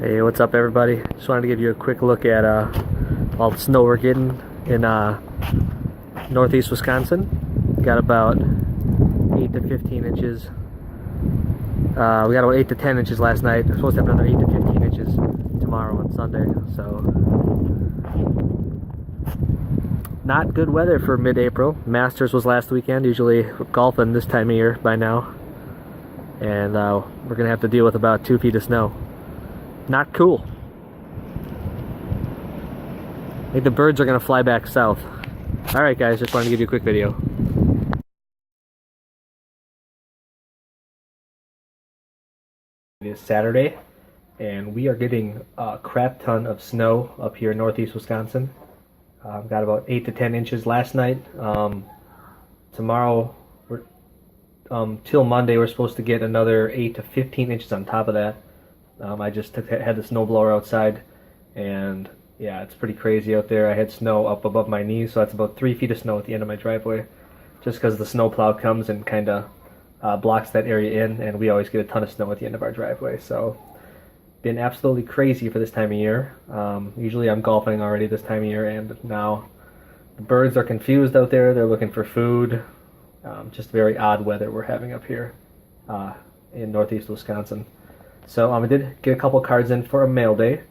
Hey, what's up everybody? Just wanted to give you a quick look at all the snow we're getting in northeast Wisconsin. Got about 8 to 15 inches. We got about 8 to 10 inches last night. We're supposed to have another 8 to 15 inches tomorrow on Sunday. So, not good weather for mid-April. Masters was last weekend. Usually golfing this time of year by now. And we're going to have to deal with about 2 feet of snow. Not cool. I think the birds are going to fly back south. Alright guys, just wanted to give you a quick video. It is Saturday, and we are getting a crap ton of snow up here in northeast Wisconsin. Got about 8 to 10 inches last night. Tomorrow, till Monday, we're supposed to get another 8 to 15 inches on top of that. I just had the snowblower outside, and yeah, it's pretty crazy out there. I had snow up above my knees, so that's about 3 feet of snow at the end of my driveway, just because the snowplow comes and kind of blocks that area in, and we always get a ton of snow at the end of our driveway. So, been absolutely crazy for this time of year. Usually I'm golfing already this time of year, and now the birds are confused out there. They're looking for food. Just very odd weather we're having up here in northeast Wisconsin. So I did get a couple cards in for a mail day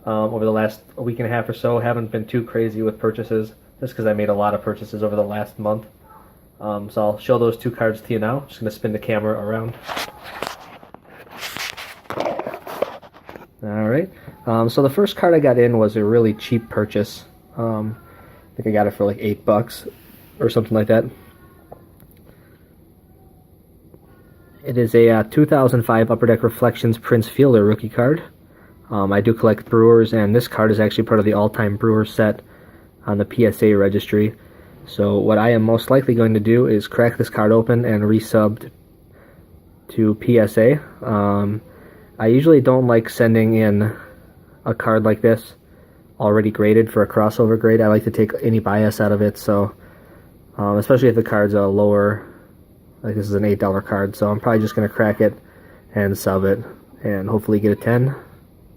over the last week and a half or so. Haven't been too crazy with purchases, just because I made a lot of purchases over the last month. So I'll show those 2 cards to you now. Just going to spin the camera around. Alright, so the first card I got in was a really cheap purchase. I think I got it for like $8 or something like that. It is a 2005 Upper Deck Reflections Prince Fielder rookie card. I do collect Brewers, and this card is actually part of the all-time Brewers set on the PSA registry. So what I am most likely going to do is crack this card open and resub to PSA. I usually don't like sending in a card like this already graded for a crossover grade. I like to take any bias out of it, so especially if the card's a lower, like this is an $8 card, so I'm probably just going to crack it and sub it and hopefully get a 10,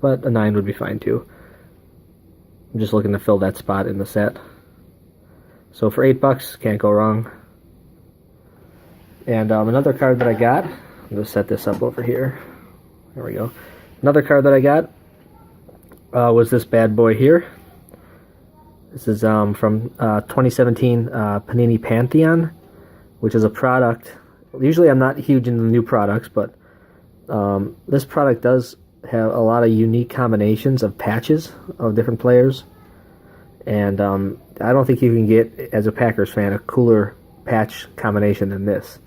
but a 9 would be fine too. I'm just looking to fill that spot in the set. So for $8, can't go wrong. And another card that I got, I'm going to set this up over here. There we go. Another card that I got was this bad boy here. This is from 2017 Panini Pantheon, which is a product. Usually I'm not huge into new products, but this product does have a lot of unique combinations of patches of different players. And I don't think you can get, as a Packers fan, a cooler patch combination than this.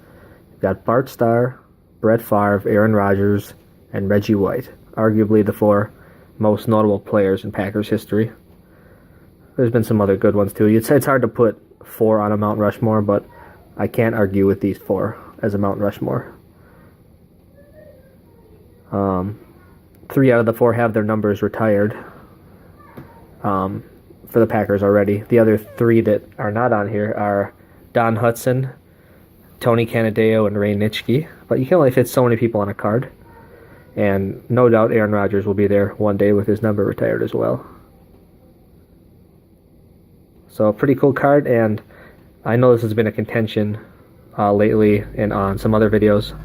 You've got Bart Starr, Brett Favre, Aaron Rodgers, and Reggie White, arguably the 4 most notable players in Packers history. There's been some other good ones too. It's hard to put 4 on a Mount Rushmore, but I can't argue with these 4 as a Mount Rushmore. 3 out of the 4 have their numbers retired for the Packers already. The other 3 that are not on here are Don Hudson, Tony Canadeo, and Ray Nitschke. But you can only fit so many people on a card. And no doubt Aaron Rodgers will be there one day with his number retired as well. So a pretty cool card, and I know this has been a contention lately and on some other videos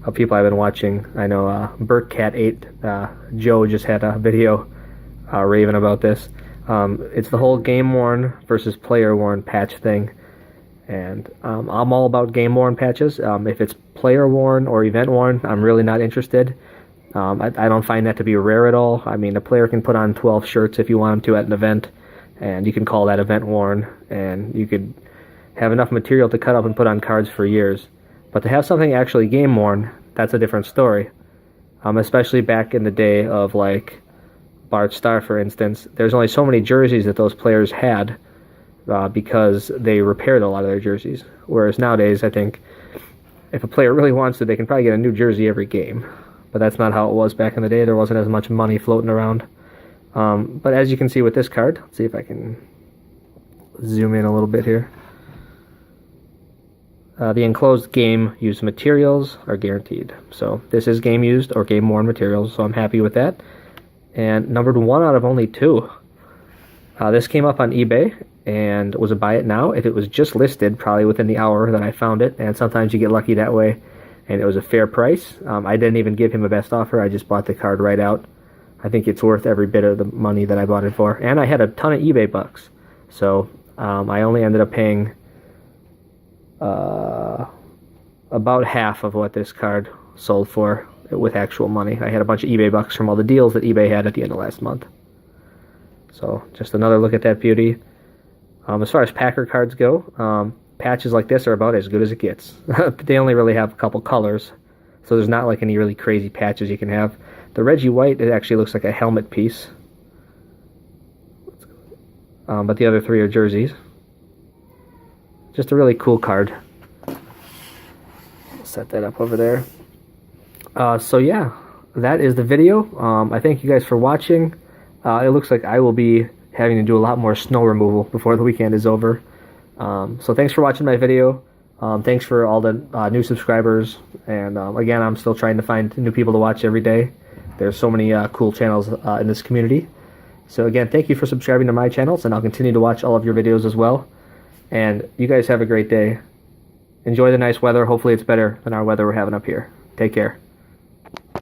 of people I've been watching. I know BurtCat8, Joe just had a video raving about this. It's the whole game-worn versus player-worn patch thing. And I'm all about game-worn patches. If it's player-worn or event-worn, I'm really not interested. I don't find that to be rare at all. I mean, a player can put on 12 shirts if you want him to at an event, and you can call that event-worn, and you could have enough material to cut up and put on cards for years. But to have something actually game-worn, that's a different story. Especially back in the day of, like, Bart Starr, for instance. There's only so many jerseys that those players had because they repaired a lot of their jerseys. Whereas nowadays, I think, if a player really wants to, they can probably get a new jersey every game. But that's not how it was back in the day. There wasn't as much money floating around. But as you can see with this card, let's see if I can zoom in a little bit here. The enclosed game used materials are guaranteed. So this is game used or game worn materials, so I'm happy with that. And numbered 1 out of only 2. This came up on eBay and was a buy it now. If it was just listed, probably within the hour that I found it, and sometimes you get lucky that way, and it was a fair price. I didn't even give him a best offer. I just bought the card right out. I think it's worth every bit of the money that I bought it for. And I had a ton of eBay bucks. So I only ended up paying about half of what this card sold for with actual money. I had a bunch of eBay bucks from all the deals that eBay had at the end of last month. So just another look at that beauty. As far as Packer cards go, patches like this are about as good as it gets. They only really have a couple colors, so there's not like any really crazy patches you can have. The Reggie White, it actually looks like a helmet piece. But the other 3 are jerseys. Just a really cool card. Set that up over there. So yeah, that is the video. I thank you guys for watching. It looks like I will be having to do a lot more snow removal before the weekend is over. So thanks for watching my video. Thanks for all the new subscribers. And again, I'm still trying to find new people to watch every day. There's so many cool channels in this community. So again, thank you for subscribing to my channels, and I'll continue to watch all of your videos as well. And you guys have a great day. Enjoy the nice weather. Hopefully it's better than our weather we're having up here. Take care.